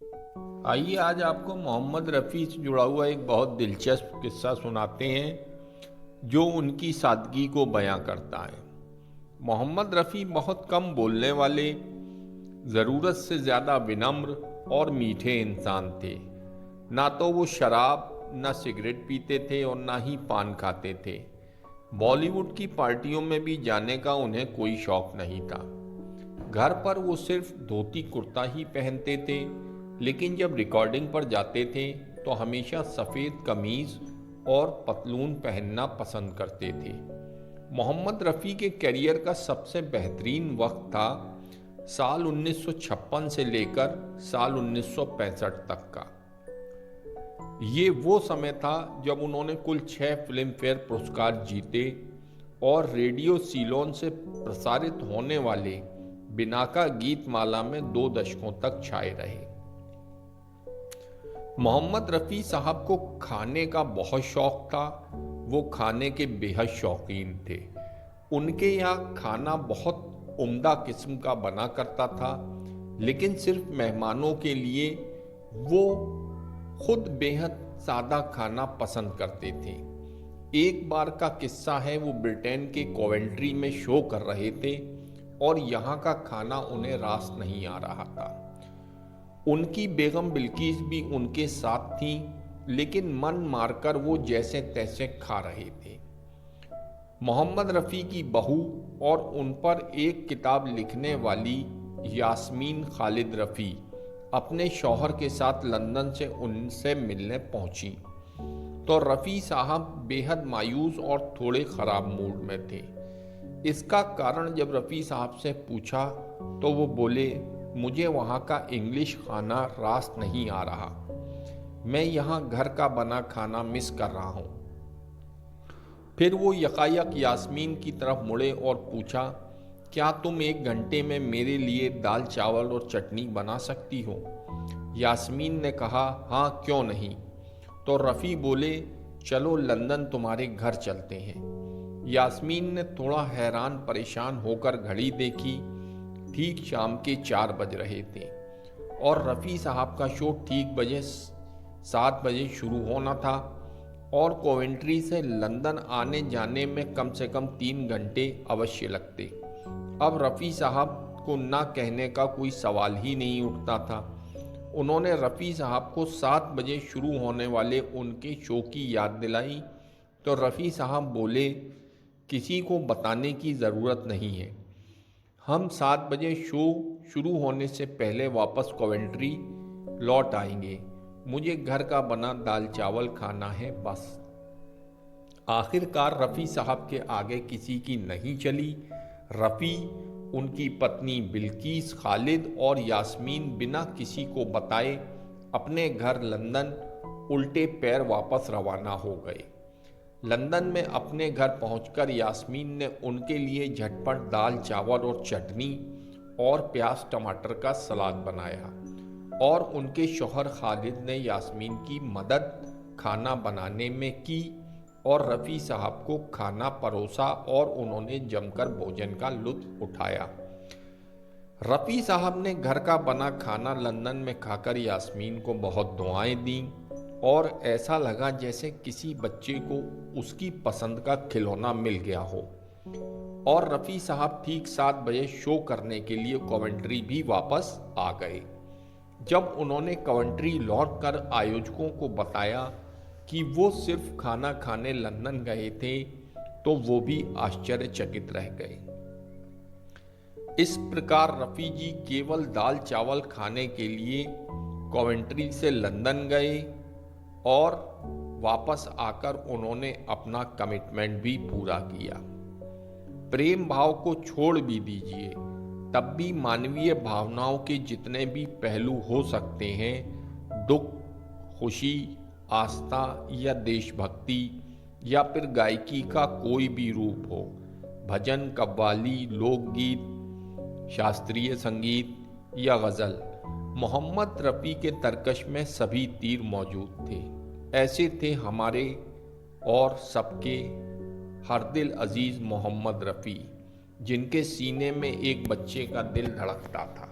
आइए आज आपको मोहम्मद रफ़ी से जुड़ा हुआ एक बहुत दिलचस्प किस्सा सुनाते हैं जो उनकी सादगी को बयां करता है। मोहम्मद रफ़ी बहुत कम बोलने वाले, ज़रूरत से ज़्यादा विनम्र और मीठे इंसान थे। ना तो वो शराब न सिगरेट पीते थे और ना ही पान खाते थे। बॉलीवुड की पार्टियों में भी जाने का उन्हें कोई शौक नहीं था। घर पर वो सिर्फ धोती कुर्ता ही पहनते थे, लेकिन जब रिकॉर्डिंग पर जाते थे तो हमेशा सफ़ेद कमीज़ और पतलून पहनना पसंद करते थे। मोहम्मद रफ़ी के करियर का सबसे बेहतरीन वक्त था साल 1956 से लेकर साल 1965 तक का। ये वो समय था जब उन्होंने कुल 6 फिल्म फेयर पुरस्कार जीते और रेडियो सीलोन से प्रसारित होने वाले बिनाका गीतमाला में 2 दशकों तक छाए रहे। मोहम्मद रफ़ी साहब को खाने का बहुत शौक था। वो खाने के बेहद शौकीन थे। उनके यहाँ खाना बहुत उम्दा किस्म का बना करता था, लेकिन सिर्फ मेहमानों के लिए। वो खुद बेहद सादा खाना पसंद करते थे। एक बार का किस्सा है, वो ब्रिटेन के कोवेंट्री में शो कर रहे थे और यहाँ का खाना उन्हें रास नहीं आ रहा था। उनकी बेगम बिल्किस भी उनके साथ थी, लेकिन मन मारकर वो जैसे तैसे खा रहे थे। मोहम्मद रफ़ी की बहू और उन पर एक किताब लिखने वाली यास्मीन खालिद रफ़ी अपने शौहर के साथ लंदन से उनसे मिलने पहुंची तो रफ़ी साहब बेहद मायूस और थोड़े ख़राब मूड में थे। इसका कारण जब रफ़ी साहब से पूछा तो वो बोले, मुझे वहाँ का इंग्लिश खाना रास नहीं आ रहा। मैं यहाँ घर का बना खाना मिस कर रहा हूँ। फिर वो यकायक यास्मीन की तरफ मुड़े और पूछा, क्या तुम 1 घंटे में मेरे लिए दाल चावल और चटनी बना सकती हो? यास्मीन ने कहा, हाँ क्यों नहीं। तो रफ़ी बोले, चलो लंदन तुम्हारे घर चलते हैं। यास्मीन ने थोड़ा हैरान परेशान होकर घड़ी देखी। ठीक शाम के 4 बज रहे थे और रफ़ी साहब का शो ठीक 7 बजे शुरू होना था और कोवेंट्री से लंदन आने जाने में कम से कम 3 घंटे अवश्य लगते। अब रफ़ी साहब को ना कहने का कोई सवाल ही नहीं उठता था। उन्होंने रफ़ी साहब को 7 बजे शुरू होने वाले उनके शो की याद दिलाई तो रफ़ी साहब बोले, किसी को बताने की ज़रूरत नहीं है। हम 7 बजे शो शुरू होने से पहले वापस कोवेंट्री लौट आएंगे। मुझे घर का बना दाल चावल खाना है बस। आखिरकार रफ़ी साहब के आगे किसी की नहीं चली। रफ़ी, उनकी पत्नी बिल्किस, खालिद और यास्मीन बिना किसी को बताए अपने घर लंदन उल्टे पैर वापस रवाना हो गए। लंदन में अपने घर पहुंचकर यास्मीन ने उनके लिए झटपट दाल चावल और चटनी और प्याज टमाटर का सलाद बनाया और उनके शौहर खालिद ने यास्मीन की मदद खाना बनाने में की और रफ़ी साहब को खाना परोसा और उन्होंने जमकर भोजन का लुत्फ़ उठाया। रफ़ी साहब ने घर का बना खाना लंदन में खाकर यास्मीन को बहुत दुआएं दी और ऐसा लगा जैसे किसी बच्चे को उसकी पसंद का खिलौना मिल गया हो। और रफ़ी साहब ठीक 7 बजे शो करने के लिए कोवेंट्री भी वापस आ गए। जब उन्होंने कोवेंट्री लौटकर आयोजकों को बताया कि वो सिर्फ खाना खाने लंदन गए थे तो वो भी आश्चर्यचकित रह गए। इस प्रकार रफ़ी जी केवल दाल चावल खाने के लिए कोवेंट्री से लंदन गए और वापस आकर उन्होंने अपना कमिटमेंट भी पूरा किया। प्रेम भाव को छोड़ भी दीजिए, तब भी मानवीय भावनाओं के जितने भी पहलू हो सकते हैं, दुख, खुशी, आस्था या देशभक्ति या फिर गायकी का कोई भी रूप हो, भजन, कव्वाली, लोकगीत, शास्त्रीय संगीत या गज़ल, मोहम्मद रफ़ी के तरकश में सभी तीर मौजूद थे। ऐसे थे हमारे और सबके हर दिल अजीज़ मोहम्मद रफ़ी, जिनके सीने में एक बच्चे का दिल धड़कता था।